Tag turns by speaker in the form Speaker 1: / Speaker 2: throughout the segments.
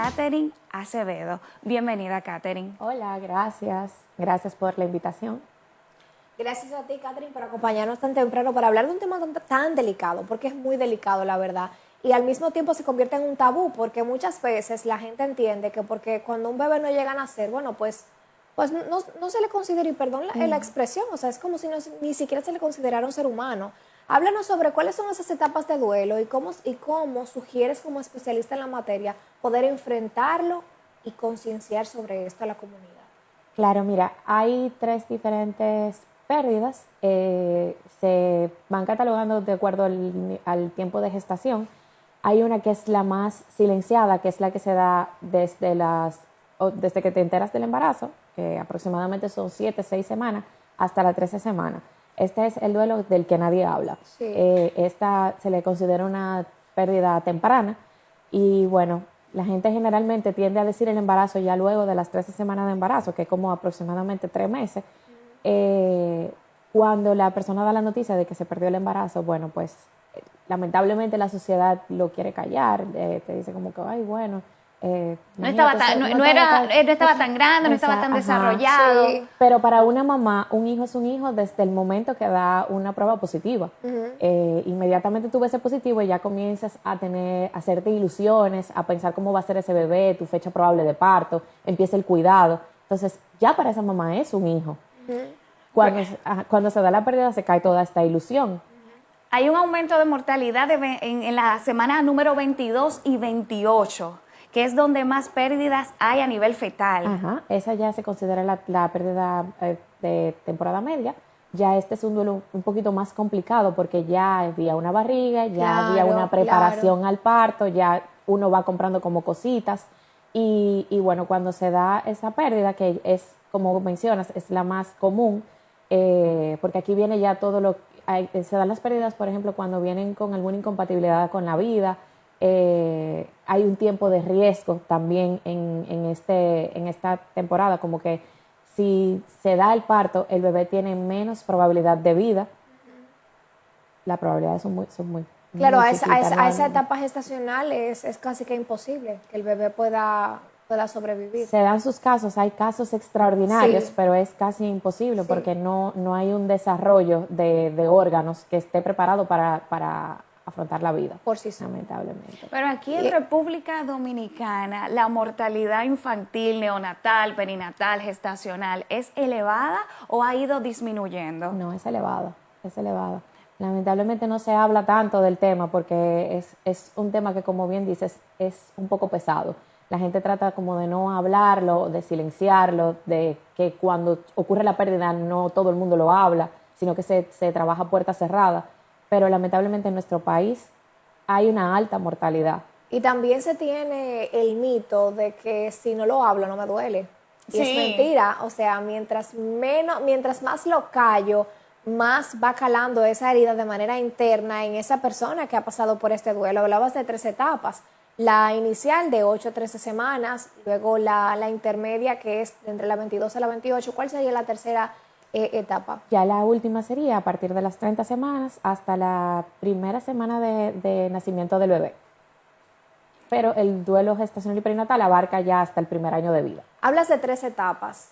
Speaker 1: Katherine Acevedo. Bienvenida, Katherine.
Speaker 2: Hola, gracias. Gracias por la invitación.
Speaker 3: Gracias a ti, Katherine, por acompañarnos tan temprano para hablar de un tema tan delicado, porque es muy delicado, la verdad. Y al mismo tiempo se convierte en un tabú, porque muchas veces la gente entiende que porque cuando un bebé no llega a nacer, bueno, pues no se le considera, y perdón la expresión, o sea, es como si ni siquiera se le considerara un ser humano. Háblanos sobre cuáles son esas etapas de duelo y cómo sugieres como especialista en la materia poder enfrentarlo y concienciar sobre esto a la comunidad.
Speaker 2: Claro, mira, hay 3 diferentes pérdidas. Se van catalogando de acuerdo al tiempo de gestación. Hay una que es la más silenciada, que es la que se da desde que te enteras del embarazo, que aproximadamente son 7, 6 semanas, hasta las 13 semanas. Este es el duelo del que nadie habla.
Speaker 3: Sí.
Speaker 2: Esta se le considera una pérdida temprana y bueno, la gente generalmente tiende a decir el embarazo ya luego de las 13 semanas de embarazo, que es como aproximadamente 3 meses. Cuando la persona da la noticia de que se perdió el embarazo, bueno, pues lamentablemente la sociedad lo quiere callar, te dice como que, ay, bueno,
Speaker 1: no estaba tan grande, no estaba tan desarrollado.
Speaker 3: Sí.
Speaker 2: Pero para una mamá, un hijo es un hijo desde el momento que da una prueba positiva. Inmediatamente tú ves ese positivo y ya comienzas a hacerte ilusiones, a pensar cómo va a ser ese bebé, tu fecha probable de parto, empieza el cuidado. Entonces, ya para esa mamá es un hijo. Cuando se da la pérdida se cae toda esta ilusión.
Speaker 1: Hay un aumento de mortalidad en la semana número 22 y 28, que es donde más pérdidas hay a nivel fetal.
Speaker 2: Ajá, esa ya se considera la pérdida de temporada media. Ya este es un duelo un poquito más complicado porque ya había una barriga, ya había una preparación al parto, ya uno va comprando como cositas. Y bueno, cuando se da esa pérdida, que es, como mencionas, es la más común, porque aquí viene ya se dan las pérdidas, por ejemplo, cuando vienen con alguna incompatibilidad con la vida. Hay un tiempo de riesgo también en esta temporada, como que si se da el parto, el bebé tiene menos probabilidad de vida. Las probabilidades son muy
Speaker 3: Claro, a
Speaker 2: chiquitas,
Speaker 3: esa etapa gestacional es casi que imposible que el bebé pueda sobrevivir.
Speaker 2: Se dan sus casos, hay casos extraordinarios,
Speaker 3: Sí.
Speaker 2: pero es casi imposible
Speaker 3: Sí.
Speaker 2: porque no hay un desarrollo de órganos que esté preparado para afrontar la vida,
Speaker 3: Por sí solo.
Speaker 2: lamentablemente.
Speaker 1: Pero aquí en República Dominicana, la mortalidad infantil, neonatal, perinatal, gestacional, ¿es elevada o ha ido disminuyendo?
Speaker 2: No, es elevada, es elevada. Lamentablemente no se habla tanto del tema porque es un tema que, como bien dices, es un poco pesado. La gente trata como de no hablarlo, de silenciarlo, de que cuando ocurre la pérdida no todo el mundo lo habla, sino que se trabaja a puerta cerrada. Pero lamentablemente en nuestro país hay una alta mortalidad.
Speaker 3: Y también se tiene el mito de que si no lo hablo no me duele. Y
Speaker 1: Sí.
Speaker 3: es mentira. O sea, mientras más lo callo, más va calando esa herida de manera interna en esa persona que ha pasado por este duelo. Hablabas de 3 etapas. La inicial de 8 a 13 semanas, luego la intermedia que es entre la 22 a la 28. ¿Cuál sería la tercera etapa?
Speaker 2: Ya la última sería a partir de las 30 semanas hasta la primera semana de nacimiento del bebé. Pero el duelo gestacional y perinatal abarca ya hasta el primer año de vida.
Speaker 3: Hablas de 3 etapas.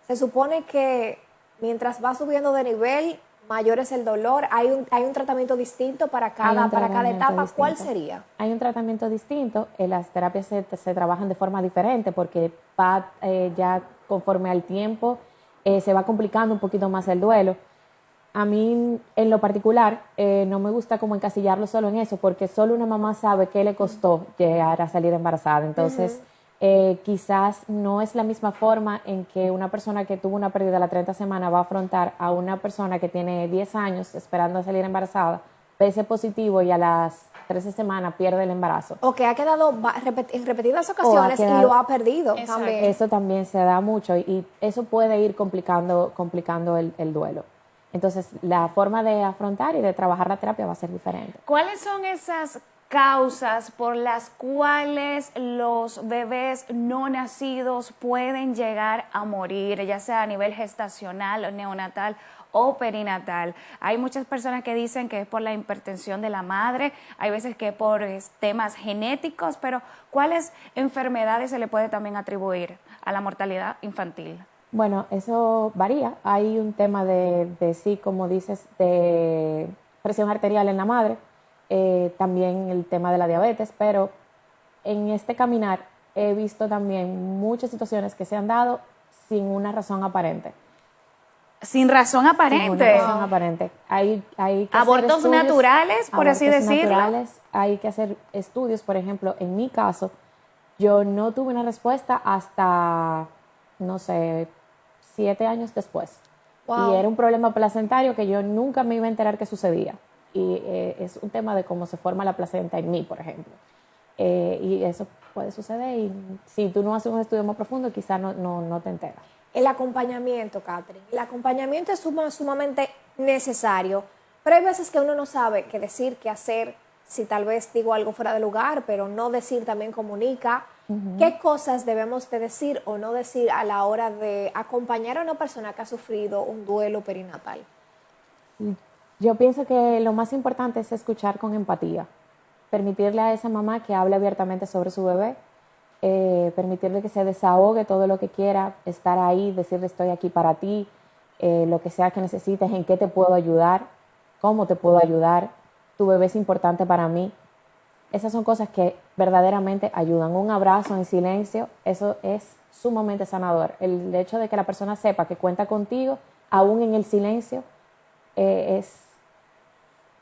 Speaker 3: Se supone que mientras va subiendo de nivel, mayor es el dolor. Hay un tratamiento distinto para cada etapa.
Speaker 2: Distinto.
Speaker 3: ¿Cuál sería?
Speaker 2: Hay un tratamiento distinto. Las terapias se trabajan de forma diferente porque va ya conforme al tiempo se va complicando un poquito más el duelo. A mí, en lo particular, no me gusta como encasillarlo solo en eso, porque solo una mamá sabe qué le costó llegar a salir embarazada. Entonces, quizás no es la misma forma en que una persona que tuvo una pérdida a la 30 semana va a afrontar a una persona que tiene 10 años esperando a salir embarazada, pese positivo y a las 13 semanas pierde el embarazo.
Speaker 3: O que ha quedado en repetidas ocasiones y lo ha perdido también.
Speaker 2: Eso también se da mucho y eso puede ir complicando el duelo. Entonces, la forma de afrontar y de trabajar la terapia va a ser diferente.
Speaker 1: ¿Cuáles son esas causas por las cuales los bebés no nacidos pueden llegar a morir, ya sea a nivel gestacional, neonatal o perinatal. Hay muchas personas que dicen que es por la hipertensión de la madre, hay veces que es por temas genéticos, pero ¿cuáles enfermedades se le puede también atribuir a la mortalidad infantil?
Speaker 2: Bueno, eso varía. Hay un tema de sí, como dices, de presión arterial en la madre, también el tema de la diabetes, pero en este caminar he visto también muchas situaciones que se han dado sin una razón aparente.
Speaker 1: Sin razón aparente.
Speaker 2: Sin una razón aparente. Hay que
Speaker 1: abortos
Speaker 2: hacer estudios,
Speaker 1: naturales, por así
Speaker 2: abortos
Speaker 1: decirlo.
Speaker 2: naturales, hay que hacer estudios, por ejemplo, en mi caso, yo no tuve una respuesta hasta, no sé, 7 años después.
Speaker 3: Wow.
Speaker 2: Y era un problema placentario que yo nunca me iba a enterar que sucedía. Y es un tema de cómo se forma la placenta en mí, por ejemplo. Y eso puede suceder y si tú no haces un estudio más profundo, quizás no te enteras.
Speaker 3: El acompañamiento, Catherine. El acompañamiento es sumamente necesario, pero hay veces que uno no sabe qué decir, qué hacer, si tal vez digo algo fuera de lugar, pero no decir también comunica. ¿Qué cosas debemos de decir o no decir a la hora de acompañar a una persona que ha sufrido un duelo perinatal?
Speaker 2: Yo pienso que lo más importante es escuchar con empatía, permitirle a esa mamá que hable abiertamente sobre su bebé, permitirle que se desahogue todo lo que quiera, estar ahí, decirle estoy aquí para ti, lo que sea que necesites, en qué te puedo ayudar, cómo te puedo ayudar, tu bebé es importante para mí. Esas son cosas que verdaderamente ayudan. Un abrazo en silencio, eso es sumamente sanador. El hecho de que la persona sepa que cuenta contigo, aún en el silencio,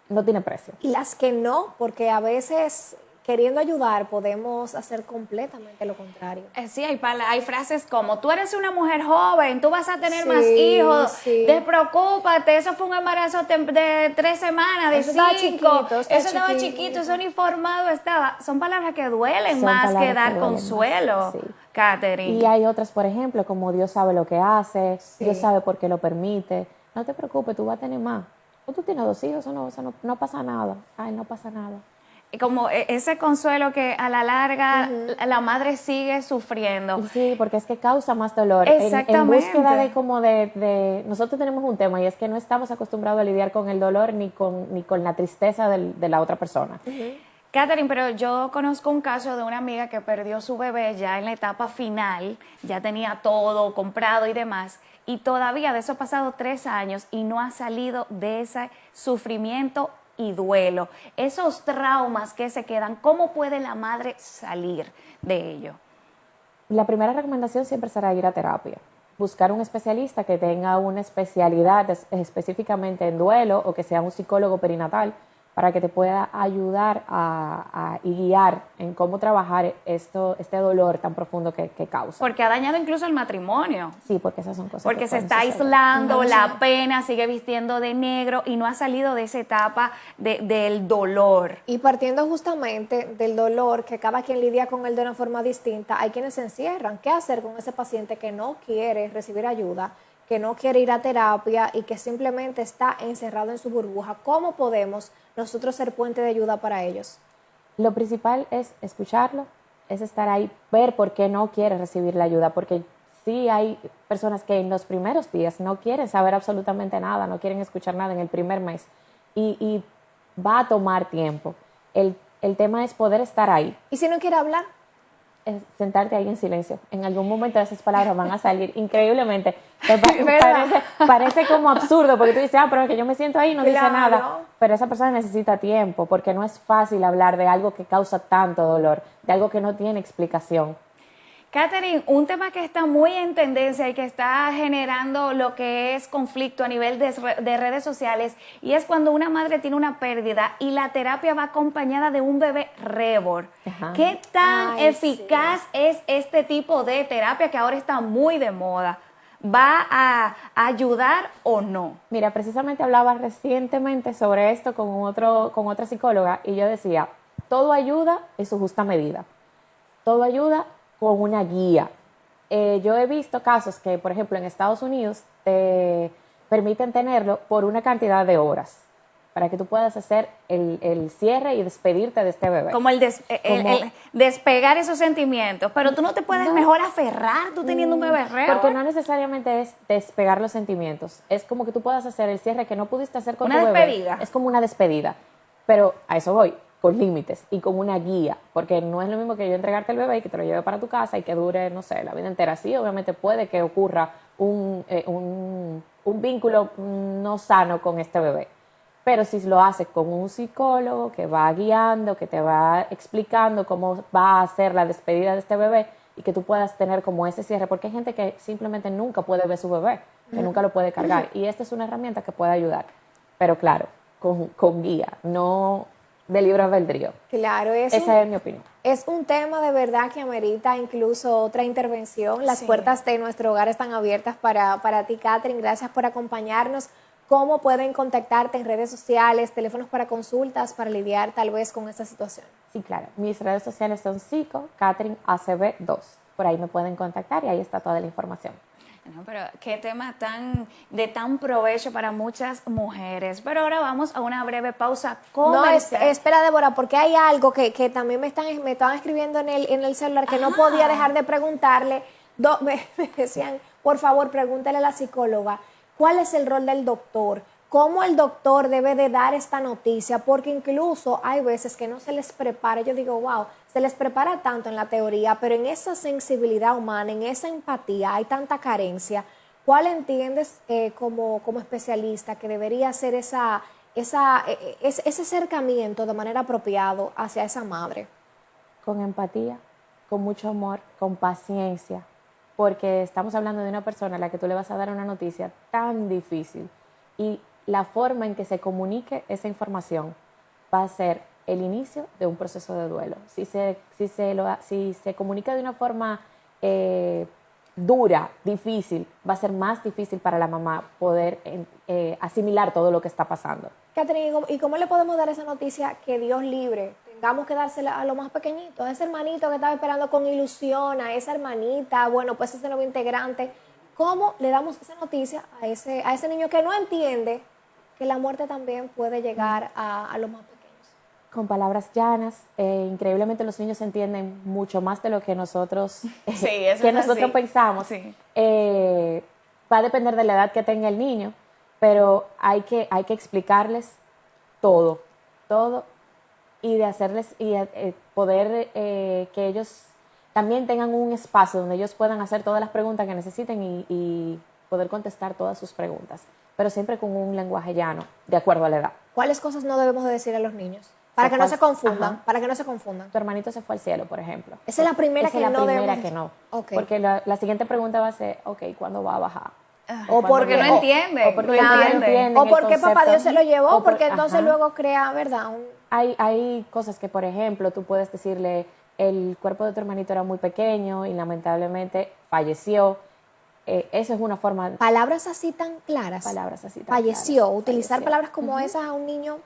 Speaker 2: no tiene precio.
Speaker 3: Y las que no, porque a veces queriendo ayudar podemos hacer completamente lo contrario.
Speaker 1: Sí, hay frases como, tú eres una mujer joven, tú vas a tener
Speaker 3: Sí,
Speaker 1: más hijos,
Speaker 3: sí.
Speaker 1: despreocúpate, eso fue un embarazo de 3 semanas, de
Speaker 3: Eso estaba
Speaker 1: 5,
Speaker 3: chiquito,
Speaker 1: eso estaba chiquito, eso uniformado estaba. Son palabras que duelen
Speaker 2: Son
Speaker 1: más que
Speaker 2: palabras
Speaker 1: dar
Speaker 2: que duelen
Speaker 1: consuelo,
Speaker 2: más, sí.
Speaker 1: Catherine.
Speaker 2: Y hay otras, por ejemplo, como Dios sabe lo que hace,
Speaker 3: Sí.
Speaker 2: Dios sabe por qué lo permite. No te preocupes, tú vas a tener más. O tú tienes 2 hijos, eso no pasa nada. Ay, no pasa nada.
Speaker 1: Como ese consuelo que a la larga la madre sigue sufriendo.
Speaker 2: Y sí, porque es que causa más dolor.
Speaker 1: Exactamente.
Speaker 2: En búsqueda de nosotros tenemos un tema y es que no estamos acostumbrados a lidiar con el dolor ni con la tristeza de la otra persona.
Speaker 1: Catherine, pero yo conozco un caso de una amiga que perdió su bebé ya en la etapa final, ya tenía todo comprado y demás, y todavía de eso ha pasado 3 años y no ha salido de ese sufrimiento y duelo. Esos traumas que se quedan, ¿cómo puede la madre salir de ello?
Speaker 2: La primera recomendación siempre será ir a terapia. Buscar un especialista que tenga una especialidad específicamente en duelo o que sea un psicólogo perinatal para que te pueda ayudar y guiar en cómo trabajar este dolor tan profundo que causa.
Speaker 1: Porque ha dañado incluso el matrimonio.
Speaker 2: Sí, porque esas son cosas
Speaker 1: Porque
Speaker 2: que
Speaker 1: se
Speaker 2: pueden
Speaker 1: está
Speaker 2: suceder.
Speaker 1: aislando, la pena, sigue vistiendo de negro y no ha salido de esa etapa del dolor.
Speaker 3: Y partiendo justamente del dolor, que cada quien lidia con él de una forma distinta, hay quienes se encierran. ¿Qué hacer con ese paciente que no quiere recibir ayuda, que no quiere ir a terapia y que simplemente está encerrado en su burbuja? ¿Cómo podemos nosotros ser puente de ayuda para ellos?
Speaker 2: Lo principal es escucharlo, es estar ahí, ver por qué no quiere recibir la ayuda, porque sí hay personas que en los primeros días no quieren saber absolutamente nada, no quieren escuchar nada en el primer mes y va a tomar tiempo. El tema es poder estar ahí.
Speaker 3: ¿Y si no quiere hablar?
Speaker 2: Es sentarte ahí en silencio. En algún momento esas palabras van a salir increíblemente. Parece como absurdo, porque tú dices, pero es que yo me siento ahí y no dice
Speaker 3: Claro.
Speaker 2: nada. Pero esa persona necesita tiempo, porque no es fácil hablar de algo que causa tanto dolor, de algo que no tiene explicación.
Speaker 1: Catherine, un tema que está muy en tendencia y que está generando lo que es conflicto a nivel de redes sociales, y es cuando una madre tiene una pérdida y la terapia va acompañada de un bebé reborn.
Speaker 2: Ajá.
Speaker 1: ¿Qué tan
Speaker 3: Ay,
Speaker 1: eficaz es este tipo de terapia que ahora está muy de moda? ¿Va a ayudar o no?
Speaker 2: Mira, precisamente hablaba recientemente sobre esto con otra psicóloga y yo decía, todo ayuda en su justa medida. Todo ayuda con una guía. Yo he visto casos que, por ejemplo, en Estados Unidos te permiten tenerlo por una cantidad de horas. para que tú puedas hacer el cierre y despedirte de este bebé.
Speaker 1: Como el despegar esos sentimientos. Pero tú no te puedes mejor aferrar tú teniendo un bebé reo.
Speaker 2: Porque no necesariamente es despegar los sentimientos. Es como que tú puedas hacer el cierre que no pudiste hacer con
Speaker 1: Una
Speaker 2: tu bebé.
Speaker 1: despedida.
Speaker 2: Es como una despedida. Pero a eso voy, con límites y con una guía. Porque no es lo mismo que yo entregarte el bebé y que te lo lleve para tu casa y que dure, no sé, la vida entera. Sí, obviamente puede que ocurra un vínculo no sano con este bebé. Pero si lo haces con un psicólogo que va guiando, que te va explicando cómo va a ser la despedida de este bebé y que tú puedas tener como ese cierre, porque hay gente que simplemente nunca puede ver su bebé, que nunca lo puede cargar. Y esta es una herramienta que puede ayudar. Pero claro, con guía, no de libre albedrío.
Speaker 3: Claro,
Speaker 2: Esa es mi opinión.
Speaker 3: es un tema de verdad que amerita incluso otra intervención. Las puertas de nuestro hogar están abiertas para ti, Catherine. Gracias por acompañarnos. ¿Cómo pueden contactarte en redes sociales, teléfonos para consultas, para lidiar tal vez con esta situación?
Speaker 2: Sí, claro. Mis redes sociales son Catherine ACB2. Por ahí me pueden contactar y ahí está toda la información.
Speaker 1: No, pero qué tema de tan provecho para muchas mujeres. Pero ahora vamos a una breve pausa comercial.
Speaker 3: No, espera, Débora, porque hay algo que también me estaban escribiendo en el celular que no podía dejar de preguntarle. Me decían, por favor, pregúntale a la psicóloga, ¿cuál es el rol del doctor? ¿Cómo el doctor debe de dar esta noticia? Porque incluso hay veces que no se les prepara. Yo digo, wow, se les prepara tanto en la teoría, pero en esa sensibilidad humana, en esa empatía, hay tanta carencia. ¿Cuál entiendes como especialista que debería hacer ese acercamiento de manera apropiada hacia esa madre?
Speaker 2: Con empatía, con mucho amor, con paciencia, porque estamos hablando de una persona a la que tú le vas a dar una noticia tan difícil y la forma en que se comunique esa información va a ser el inicio de un proceso de duelo. Si se comunica de una forma dura, difícil, va a ser más difícil para la mamá poder asimilar todo lo que está pasando.
Speaker 3: Catherine, ¿y cómo le podemos dar esa noticia que Dios libre? Tengamos que dársela a lo más pequeñito, a ese hermanito que estaba esperando con ilusión, a esa hermanita, bueno, pues ese nuevo integrante. ¿Cómo le damos esa noticia a ese niño que no entiende que la muerte también puede llegar a los más pequeños?
Speaker 2: Con palabras llanas, increíblemente los niños entienden mucho más de lo que nosotros, pensamos.
Speaker 1: Sí.
Speaker 2: Va a depender de la edad que tenga el niño, pero hay que explicarles todo y de hacerles poder que ellos también tengan un espacio donde ellos puedan hacer todas las preguntas que necesiten y poder contestar todas sus preguntas, pero siempre con un lenguaje llano, de acuerdo a la edad.
Speaker 3: ¿Cuáles cosas no debemos de decir a los niños? Para que no se confundan, para que no se confundan.
Speaker 2: Tu hermanito se fue al cielo, por ejemplo.
Speaker 3: Esa es la primera que no debemos.
Speaker 2: Esa es la primera que no.
Speaker 3: Okay.
Speaker 2: Porque la siguiente pregunta va a ser, ¿cuándo va a bajar?
Speaker 1: O porque no entiende.
Speaker 2: O porque no entiende.
Speaker 3: O porque papá Dios se lo llevó, porque entonces luego crea, ¿verdad?
Speaker 2: Hay cosas que, por ejemplo, tú puedes decirle, el cuerpo de tu hermanito era muy pequeño y lamentablemente falleció. Eso es una forma...
Speaker 3: Palabras así tan claras.
Speaker 2: Palabras así tan
Speaker 3: falleció.
Speaker 2: claras.
Speaker 3: Utilizar palabras como esas a un niño...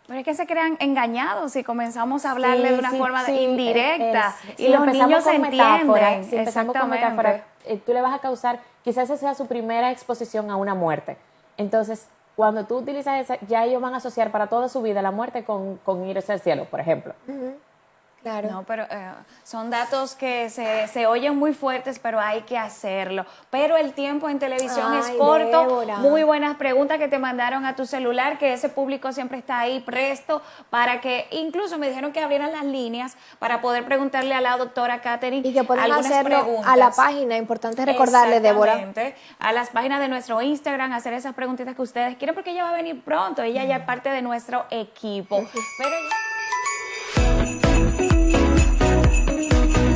Speaker 1: Pero es que se crean engañados si comenzamos a hablarle de una forma indirecta.
Speaker 2: Y
Speaker 1: los niños entienden.
Speaker 2: Si empezamos con metáfora, tú le vas a causar, quizás esa sea su primera exposición a una muerte. Entonces, cuando tú utilizas esa, ya ellos van a asociar para toda su vida la muerte con irse al cielo, por ejemplo.
Speaker 3: Claro.
Speaker 1: No, pero son datos que se oyen muy fuertes, pero hay que hacerlo. Pero el tiempo en televisión es corto.
Speaker 3: Débora.
Speaker 1: Muy buenas preguntas que te mandaron a tu celular, que ese público siempre está ahí presto para que, incluso me dijeron que abrieran las líneas para poder preguntarle a la doctora Catherine
Speaker 3: y que puedan
Speaker 1: algunas
Speaker 3: hacerlo
Speaker 1: preguntas.
Speaker 3: a la página. Importante recordarle, Débora.
Speaker 1: Exactamente. A las páginas de nuestro Instagram, hacer esas preguntitas que ustedes quieren, porque ella va a venir pronto. Ella ya es parte de nuestro equipo. Pero